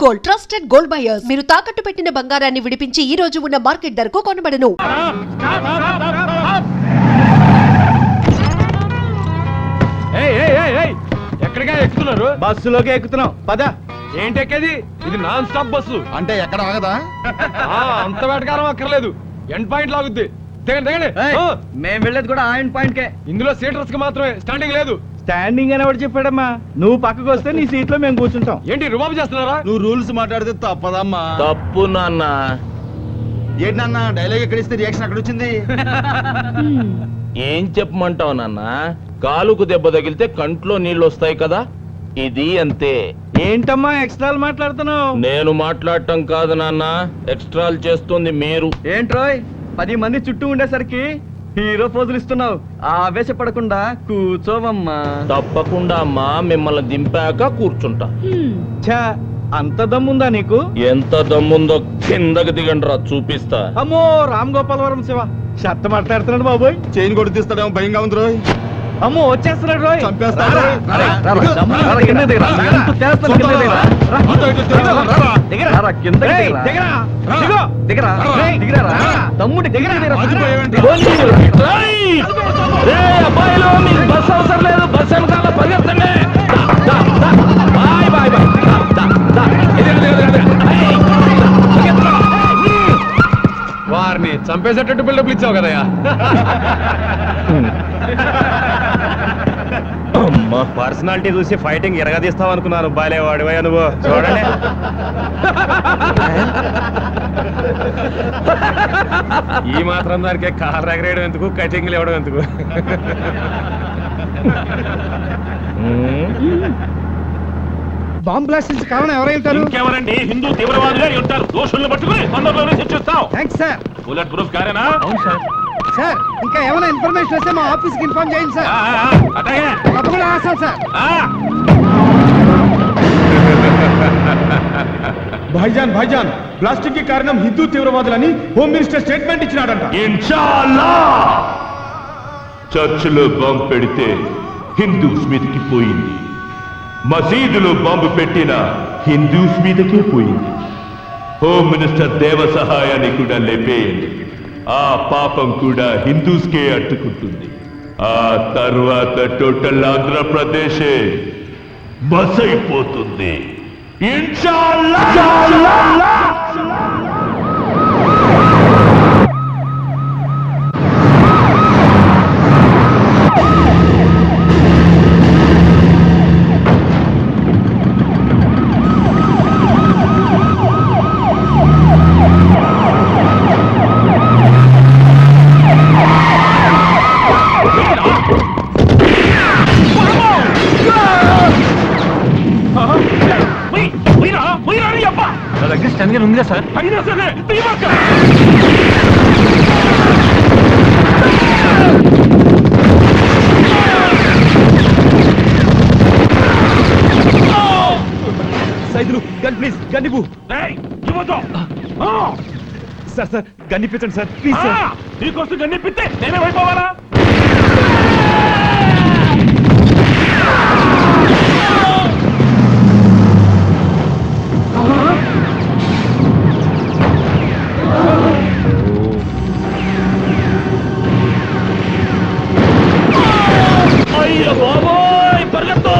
Gold, trusted gold buyers. మీరు తాకట్టు పెట్టిన బంగారాన్ని విడిపించి ఈ రోజు ఉన్న మార్కెట్ ధరకు కొనబడను. ఎక్కడిగా ఎక్కుతున్నారు? బస్సులోకి ఎక్కుతున్నాం పద. ఏంటి ఎక్కేది? ఇది నాన్ స్టాప్ బస్సు. అంటే ఎక్కడ ఆగదా? అంత వేటకారం అక్కర్లేదు, ఎండ్ పాయింట్ లాగుద్ది. దిగండి దిగండి. మేము వెళ్ళేది కూడా ఆయన పాయింట్ కే. ఇందులో సీటర్స్ కి మాత్రమే, స్టాండింగ్ లేదు. స్టాండింగ్ అని ఎవరు చెప్పాడమ్మా? నువ్వు పక్కకు వస్తే నీ సీట్ లో మేము కూర్చుంటాం. ఏంటి రుబాబు చేస్తున్నారా? నువ్వు రూల్స్ మాట్లాడితే తప్పదమ్మా. తప్పు నాన్న. ఏంటి నాన్న డైలాగ్ ఎక్కడ ఇస్తే రియాక్షన్ అక్కడ వచ్చింది? ఏం చెప్పమంటావు నాన్న? కాలుకు దెబ్బ తగిలితే కంట్లో నీళ్ళు వస్తాయి కదా, ఇది అంతే. ఏంటమ్మా ఎక్స్ట్రాలు మాట్లాడుతున్నావు? నేను మాట్లాడటం కాదు నాన్న, ఎక్స్ట్రాలు చేస్తుంది మీరు. ఏంట్రోయ్ 10 మంది చుట్టూ ఉండేసరికి హీరో పోజులు ఇస్తున్నావు. ఆవేశపడకుండా కూర్చోవమ్మా. తప్పకుండా అమ్మా, మిమ్మల్ని దింపాక కూర్చుంటా. ఛా, అంత దమ్ముందా నీకు? ఎంత దమ్ముందో కిందకి దిగండి రా, చూపిస్తా. అమ్మో రామ్ గోపాలవరం శివ చెత్త మాట్లాడుతున్నాడు బాబోయ్. చైన్ కొడు తీస్తాడేమో భయంగా ఉంది రోయ్. అమ్మో వచ్చేస్తున్నాడు రోయ్. చంపేస్తాడు. తమ్ముడి అబ్బాయిలు మీకు బస్ అవసరం లేదు, బస్ వెనకాల పరిగెత్తండి. Bye bye bye. వారిని చంపేసేటట్టు బిల్డప్లు ఇచ్చావు కదయ్యా. పర్సనాలిటీ చూసి ఫైటింగ్ ఎరగదీస్తావు అనుకున్నాను. బాలేవాడివయ్యా నువ్వు. చూడండి ఈ మాత్రం దానికే కార్ ఎగరేయడం ఎందుకు, కటింగ్లు ఇవ్వడం ఎందుకు? బాంబ్ బ్లాస్ట్ కారణం ఎవరైతారు? ఇంకెవరండి? హిందూ తీవ్రవాదులే ఉంటారు. దోషుల్ని పట్టుకుని తొందరలోనే శిక్షిస్తాం. Thanks sir. బుల్లెట్ ప్రూఫ్ కారేనా? అవును సార్. సార్ ఇంకా ఏమైనా ఇన్ఫర్మేషన్ వస్తే మా ఆఫీస్కి ఇన్ఫార్మ్ చేయండి సార్. అట్లాగే. తప్పకుండా రాస్తాం సార్. భాయిజాన్ భాయిజాన్, బ్లాస్టింగ్ కి కారణం హిందూ తీవ్రవాదులని హోమ్ మినిస్టర్ స్టేట్మెంట్ ఇచ్చినాడంట. ఇన్షాల్లా. చర్చిలో బాంబు పెడితే హిందూస్ మీదకి పోయింది, మసీదులో బాంబు పెట్టిన హిందూస్ మీదకే పోయింది. హోమ్ మినిస్టర్ దేవ సహాయాన్ని కూడా లేపేయండి, ఆ పాపం కూడా హిందూస్కే అట్టుకుంటుంది. ఆ తర్వాత టోటల్ ఆంధ్రప్రదేశే బస్ అయిపోతుంది. ఇన్షాల్లా. ఉందిగా సార్. అయినా సరే సైదులు గన్ ప్లీజ్, గన్ ఇవ్వు. ఇవ్వదు. సార్ సార్ గన్ ఇప్పించండి సార్ ప్లీజ్ సార్. నీకోసం గన్నిప్పితే నేనేమైపోవాలా? అయ్య బాబోయ్, పరిగెత్తు.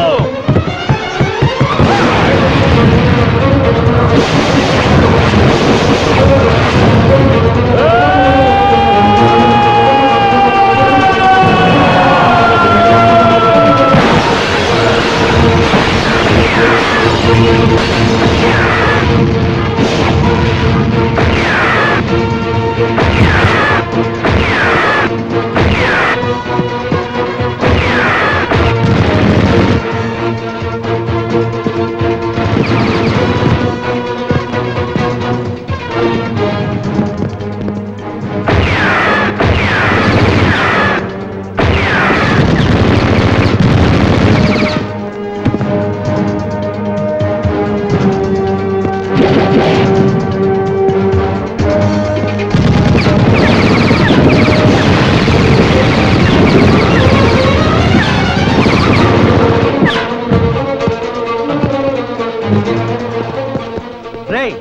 రేయ్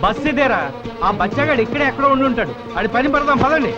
బస్ ఇదేరా, ఆ బచ్చగాడు ఇక్కడే ఎక్కడో ఉండి ఉంటాడు. అది పని పడదాం పదండి.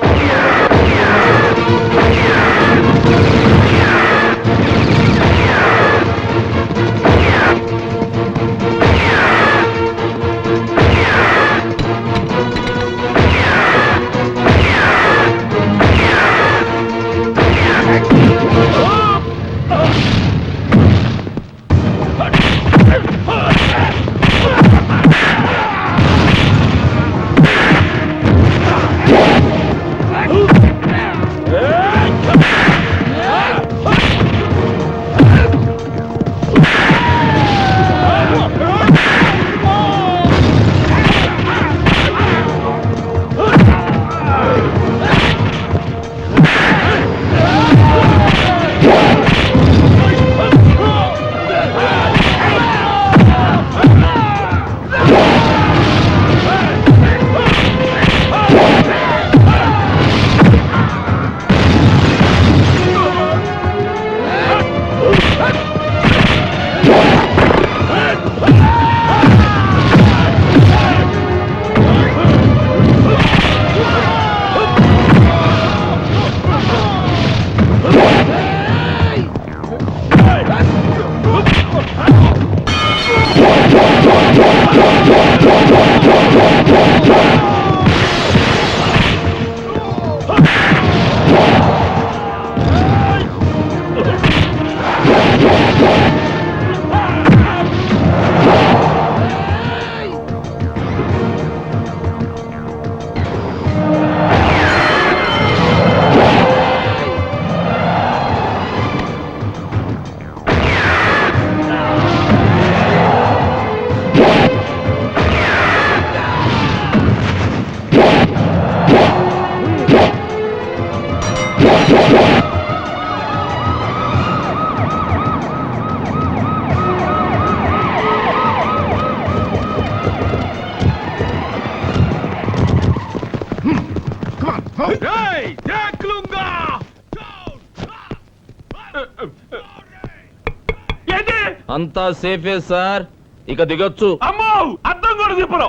అంతా సేఫే సార్, ఇక దిగొచ్చు. అమ్మో అర్థం కూడా తిప్పరు.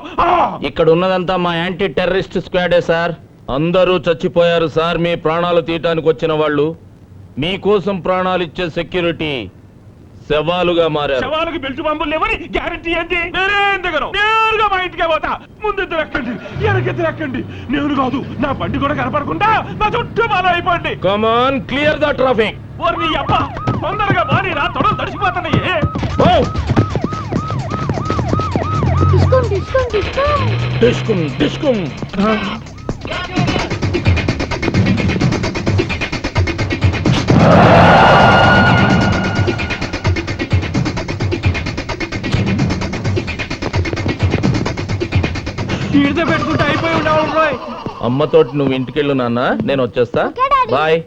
ఇక్కడ ఉన్నదంతా మా యాంటీ టెర్రరిస్ట్ స్క్వాడే సార్. అందరూ చచ్చిపోయారు సార్. మీ ప్రాణాలు తీయటానికి వచ్చిన వాళ్ళు, మీకోసం ప్రాణాలు ఇచ్చే సెక్యూరిటీ శవాలుగా మారారు. శవాలకు బెల్ట్ పంపులు లేవని గ్యారంటీ ఏంటి? నేనేం దిగను, నేరుగా మా ఇంటికే పోతా. ముందు ఎక్కండి, వెనకెత్తి ఎక్కండి. నేను కాదు, నా బండి కూడా కనపడకుండా నా చుట్టూ బాగా అయిపోండి. Come on, clear the traffic. నీ అబ్బ తొందరగా బాని రా, తొడలు తడిసిపోతున్నాయి. డిస్కుం డిస్కుం. ఈడితే పెట్టుకుంటే అయిపోయి ఉండవు రోయ్. అమ్మతోటి నువ్వు ఇంటికెళ్ళు నాన్న, నేను వచ్చేస్తా. బాయ్.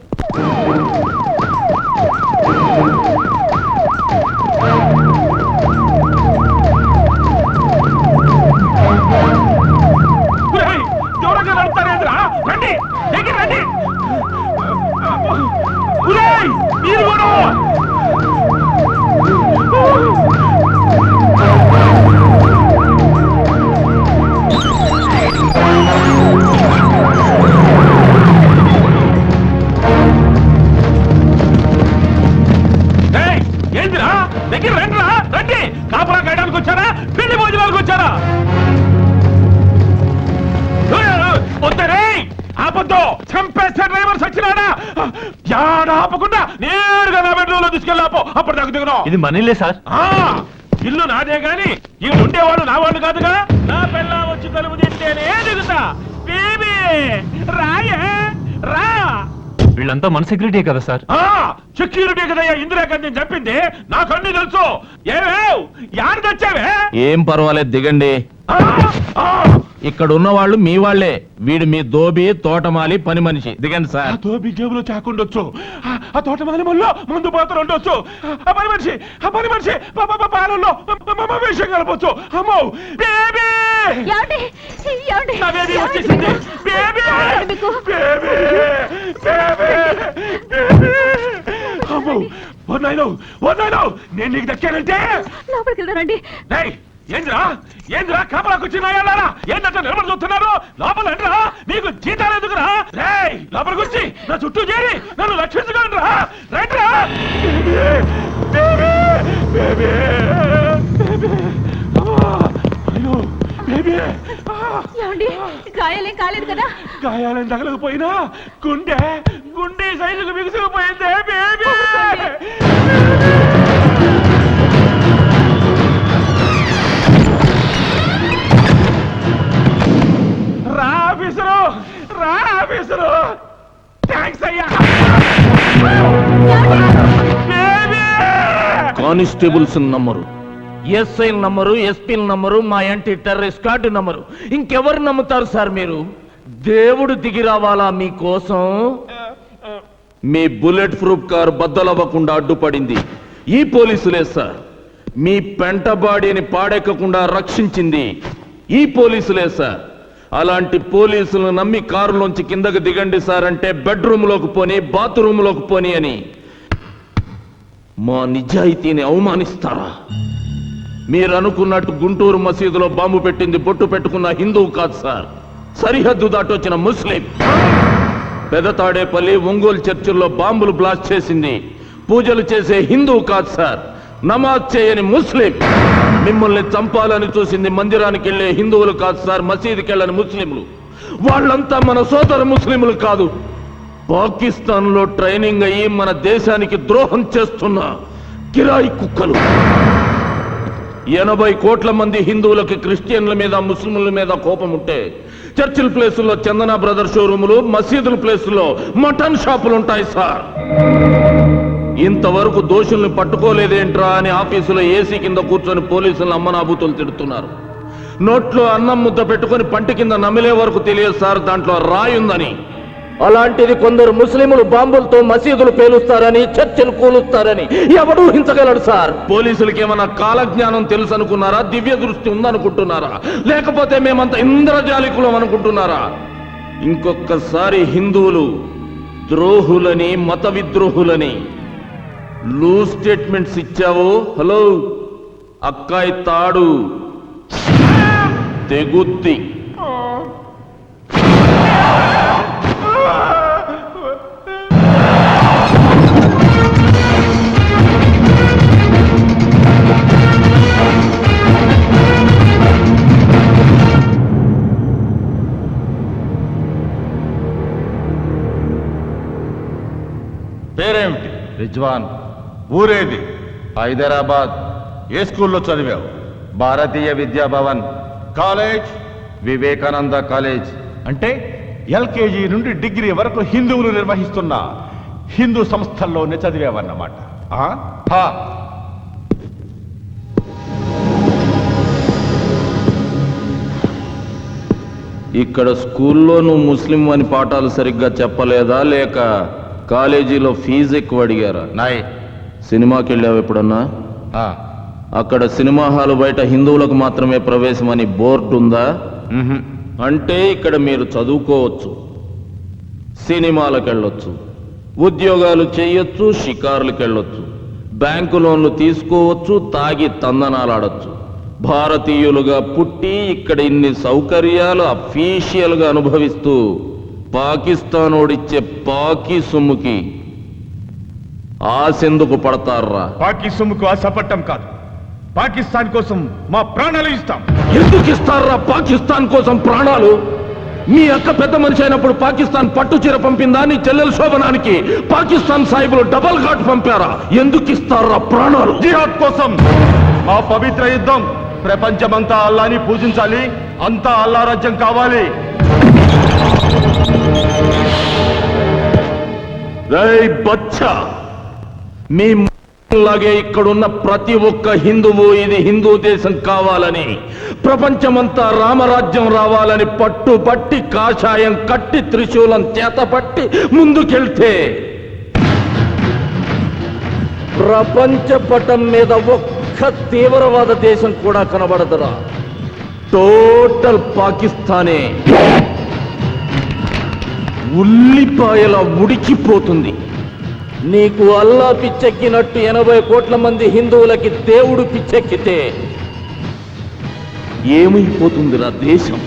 దూరంగా నడుపుతారేంద్రా, రండి దగ్గర రండి. మీరు కూడా ఏంటిరా దగ్గర రండిరా, రండి. కాపురా కాయడానికి వచ్చారా, పెళ్లి భోజనాలకు వచ్చారా? వద్దరే, ఆపద్దు. చంపేస్తే డ్రైవర్ సచ్చినాడా? యాడ ఆపకుండా నేరుగా నా బెడ్రూమ్ లో తీసుకెళ్ళి ఆపో. అప్పుడు నాకు దిగును. ఇది మనీలే సార్. ఇల్లు నాదే గాని ఈ ఉండేవాడు నా వాళ్ళు కాదుగా. నా పిల్ల వచ్చి తలుపు తింటేనే దిగుతా. బేబీ రాయే రా. వీళ్ళంతా మన సెక్యూరిటీ కదా సార్? సెక్యూరిటీ కదయ్యా ఇందిరాగాంధీని చెప్పింది. నాకు అన్ని తెలుసు. ఏమేవ్ యారు తెచ్చావే? ఏం పర్వాలేదు, దిగండి. ఇక్కడ ఉన్న వాళ్ళు మీ వాళ్లే. వీడు మీ దోబి, తోటమాలి, పని మనిషి. దిగండి సార్. దోబి జేబులో చాకుండొచ్చు, ఆ తోటమాలి మళ్ళీ మందు పాత్ర ఉండొచ్చు, ఆ పని మనిషి పాలల్లో విషయం కలపొచ్చు. అమ్మో బేబీ, నా బేబీ వచ్చేసింది. Baby baby baby. అమ్మో వన్నాయిలో నేను నీకు దక్కానంటే. లోపలికి వెళ్ళరండి. ఏంద్రా కాపలాకు వచ్చినాయాలారా? ఏంటంటే నిలబడి చూస్తున్నారు? లోపల రండిరా, మీకు జీతాలు ఎందుకురా? రేయ్, లోపలికి వచ్చి నా చుట్టూ చేరి నన్ను రక్షించుకోండిరా. రండిరా. Baby, baby, baby. అయ్యో బేబీ, గాయాలేం కాలేదు కదా? గాయాలను తగలకపోయినా గుండె సైజుకు బిగుసుకుపోయిందే బేబీ. ఆఫీసరు థ్యాంక్స్ అయ్యా. Constables number, SI number, SP number, మా యాంటీ టెర్రరిస్ట్ కార్డు నంబరు, ఇంకెవరు నమ్ముతారు సార్ మీరు? దేవుడు దిగి రావాలా మీకోసం? మీ బుల్లెట్ ప్రూఫ్ కారు బద్దలవ్వకుండా అడ్డుపడింది ఈ పోలీసులే సార్. మీ పెంట బాడీని పాడెక్కకుండా రక్షించింది ఈ పోలీసులే సార్. అలాంటి పోలీసులను నమ్మి కారులోంచి కిందకు దిగండి సార్ అంటే బెడ్రూమ్లోకి పోని, బాత్రూంలోకి పోని అని మా నిజాయితీని అవమానిస్తారా? మీరు అనుకున్నట్టు గుంటూరు మసీదులో బాంబు పెట్టింది బొట్టు పెట్టుకున్న హిందువు కాదు సార్, సరిహద్దు దాటొచ్చిన ముస్లిం. పెదతాడేపల్లి, ఒంగోలు చర్చిల్లో బాంబులు బ్లాస్ట్ చేసింది పూజలు చేసే హిందువు కాదు సార్, నమాజ్ చేయని ముస్లిం. మిమ్మల్ని చంపాలని చూసింది మందిరానికి వెళ్లే హిందువులు కాదు సార్, మసీదుకి వెళ్ళని ముస్లింలు. వాళ్ళంతా మన సోదర ముస్లింలు కాదు, పాకిస్తాన్ లో ట్రైనింగ్ అయ్యి మన దేశానికి ద్రోహం చేస్తున్న కిరాయి కుక్కలు. 80 కోట్ల మంది హిందువులకి క్రిస్టియన్ల మీద, ముస్లింల మీద కోపం ఉంటే చర్చిల్ ప్లేసుల్లో చందన బ్రదర్ షోరూములు, మసీదుల ప్లేసుల్లో మటన్ షాపులు ఉంటాయి సార్. ఇంతవరకు దోషుల్ని పట్టుకోలేదేంట్రా అని ఆఫీసులో ఏసీ కింద కూర్చొని పోలీసులను అమ్మనాబూతులు తిడుతున్నారు. నోట్లో అన్నం ముద్ద పెట్టుకుని పంటి కింద నమిలే వరకు తెలియదు సార్ దాంట్లో రాయుందని. అలాంటిది కొందరు ముస్లింలు బాంబులతో మసీదులు పేలుస్తారని, చర్చలు కూలుస్తారని ఎవడూ హించగలడు సార్. పోలీసులకి ఏమన్నా కాలజ్ఞానం తెలుసు అనుకున్నారా? దివ్య దృష్టి ఉందనుకుంటున్నారా? లేకపోతే మేమంతా ఇంద్రజాలికులం అనుకుంటున్నారా? ఇంకొకసారి హిందువులు ద్రోహులని, మత విద్రోహులని లూజ్ స్టేట్మెంట్స్ ఇచ్చావు, హలో అక్కాయి తాడు తెగుద్ది. పేరేమిటి? రిజ్వాన్. ఊరేది? హైదరాబాద్. ఏ స్కూల్లో చదివావు? భారతీయ విద్యాభవన్. కాలేజ్? వివేకానంద కాలేజ్. అంటే ఎల్కేజీ నుండి డిగ్రీ వరకు హిందువులు నిర్వహిస్తున్న హిందూ సంస్థల్లోనే చదివావన్నమాట. ఇక్కడ స్కూల్లో నువ్వు ముస్లిం అని పాఠాలు సరిగ్గా చెప్పలేదా, లేక కాలేజీలో ఫీజు ఎక్కువ అడిగారా? నాయ్. సినిమాకి వెళ్ళావు ఎప్పుడన్నా? అక్కడ సినిమా హాలు బయట హిందువులకు మాత్రమే ప్రవేశం అని బోర్డు ఉందా? అంటే ఇక్కడ మీరు చదువుకోవచ్చు, సినిమాలకు వెళ్ళొచ్చు, ఉద్యోగాలు చేయొచ్చు, షికారులకు వెళ్ళొచ్చు, బ్యాంకు లోన్లు తీసుకోవచ్చు, తాగి తందనాలాడొచ్చు. భారతీయులుగా పుట్టి ఇక్కడ ఇన్ని సౌకర్యాలు అఫీషియల్గా అనుభవిస్తూ పాకిస్తాన్ ఓడిచ్చే పాకి సొమ్ముకి ఆశెందుకు పడతారా? పాకి సొమ్ముకు ఆశపట్టం కాదు, పాకిస్తాన్ కోసం మా ప్రాణాలు ఇస్తాం. ఎందుకు ఇస్తారా పాకిస్తాన్ కోసం ప్రాణాలు? మీ అక్క పెద్ద మనిషి అయినప్పుడు పాకిస్తాన్ పట్టు చీర పంపిందా? నీ చెల్లెల శోభనానికి పాకిస్తాన్ సాహిబులు డబల్ ఘాట్ పంపారా? ఎందుకు ఇస్తారా ప్రాణాలు? జిహాద్ కోసం. మా పవిత్ర యుద్ధం. ప్రపంచమంతా అల్లాని పూజించాలి, అంతా అల్లా రాజ్యం కావాలి. రేయ్ బచ్చా, మీ లాగే ఇక్కడున్న ప్రతి ఒక్క హిందువు ఇది హిందూ దేశం కావాలని, ప్రపంచమంతా రామరాజ్యం రావాలని పట్టుబట్టి కాషాయం కట్టి త్రిశూలం చేతపట్టి ముందుకెళ్తే ప్రపంచ పటం మీద ఒక్క తీవ్రవాద దేశం కూడా కనబడదురా. టోటల్ పాకిస్తానే ఉల్లిపాయల ఉడికిపోతుంది. నీకు అల్లా పిచ్చెక్కినట్టు 80 కోట్ల మంది హిందువులకి దేవుడు పిచ్చెక్కితే ఏమైపోతుందిరా దేశం?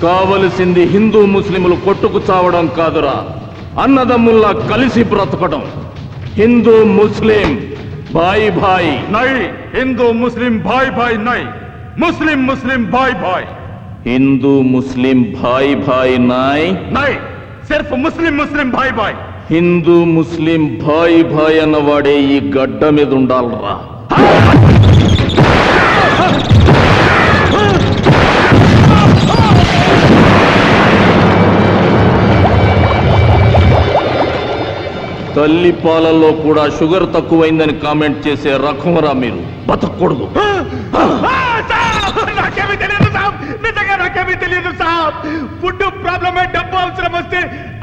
కావలసింది హిందూ ముస్లింలు కొట్టుకు చావడం కాదురా, అన్నదమ్ముల్లా కలిసి బ్రతకడం. హిందూ ముస్లిం భాయ్ భాయ్ నై హిందూ ముస్లిం భాయ్ భాయ్ నై ముస్లిం ముస్లిం భాయ్ భాయ్ హిందూ ముస్లిం భాయ్ భాయ్ నాయ్ నై సిర్ఫ్ ముస్లిం ముస్లిం భాయ్ భాయ్ హిందూ ముస్లిం భాయ్ భాయ్ అన్నవాడే ఈ గడ్డ మీద ఉండాలరా. తల్లి పాలల్లో కూడా షుగర్ తక్కువైందని కామెంట్ చేసే రకంరా మీరు. బతకూడదు. నాకేమీ తెలియదు సాబ్, నిజంగా నాకేమీ తెలియదు సాబ్. ఫుడ్ ప్రాబ్లమే, డబ్బు అవసరం వస్తే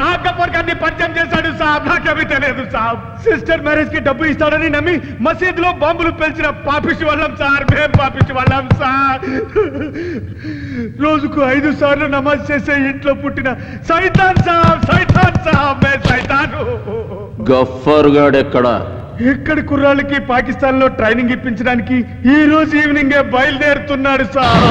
ఆ గబ్బర్ గారిని పరిచయం చేశాడు సాబ్. నాకేమీ తెలియదు సాబ్. సిస్టర్ మ్యారేజ్ కి డబ్బు ఇస్తాడని నమ్మి మసీదులో బాంబులు పేల్చిన పాపిష్టి వాళ్ళం సార్. మేం పాపిష్టి వాళ్ళం సార్. రోజుకు 5 సార్లు నమాజ్ చేసే ఇంట్లో పుట్టిన సైతాన్ సాబ్. సైతాన్ సాబ్, మే సైతాను. గఫ్ఫర్ గాడెక్కడా? ఎక్కడి కుర్రాళ్ళకి పాకిస్తాన్ లో ట్రైనింగ్ ఇప్పించడానికి ఈ రోజు ఈవినింగ్ బయలుదేరుతున్నాడు sir.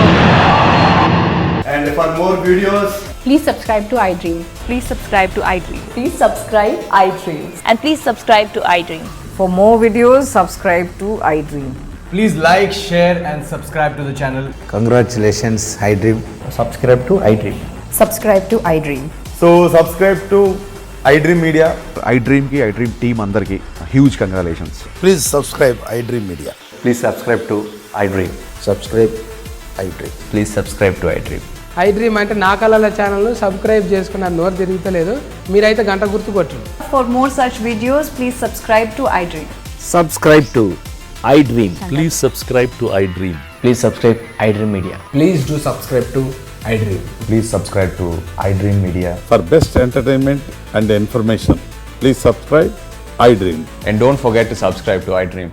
And for more videos, Please subscribe to iDream. Please subscribe to iDream. Please subscribe iDream. And please subscribe to iDream. For more videos, subscribe to iDream. please like, share, and subscribe to the channel. Congratulations, iDream. Subscribe to iDream. Subscribe to iDream. So subscribe to iDream Media. iDream की iDream team अंदर की huge congratulations. Please subscribe iDream Media. Please subscribe to iDream. Subscribe iDream. Please subscribe to iDream. iDream అంటే నా కళల ఛానల్ను subscribe చేసుకున్న నోరు తిరుగుతలేదు. మీరైతే గంట గుర్తు కొట్టండి. For more such videos, please subscribe to iDream. Subscribe to iDream. Please subscribe to iDream. Please subscribe iDream Media. Please do subscribe to iDream. Please subscribe to iDream Media. For best entertainment and information, please subscribe iDream. And don't forget to subscribe to iDream.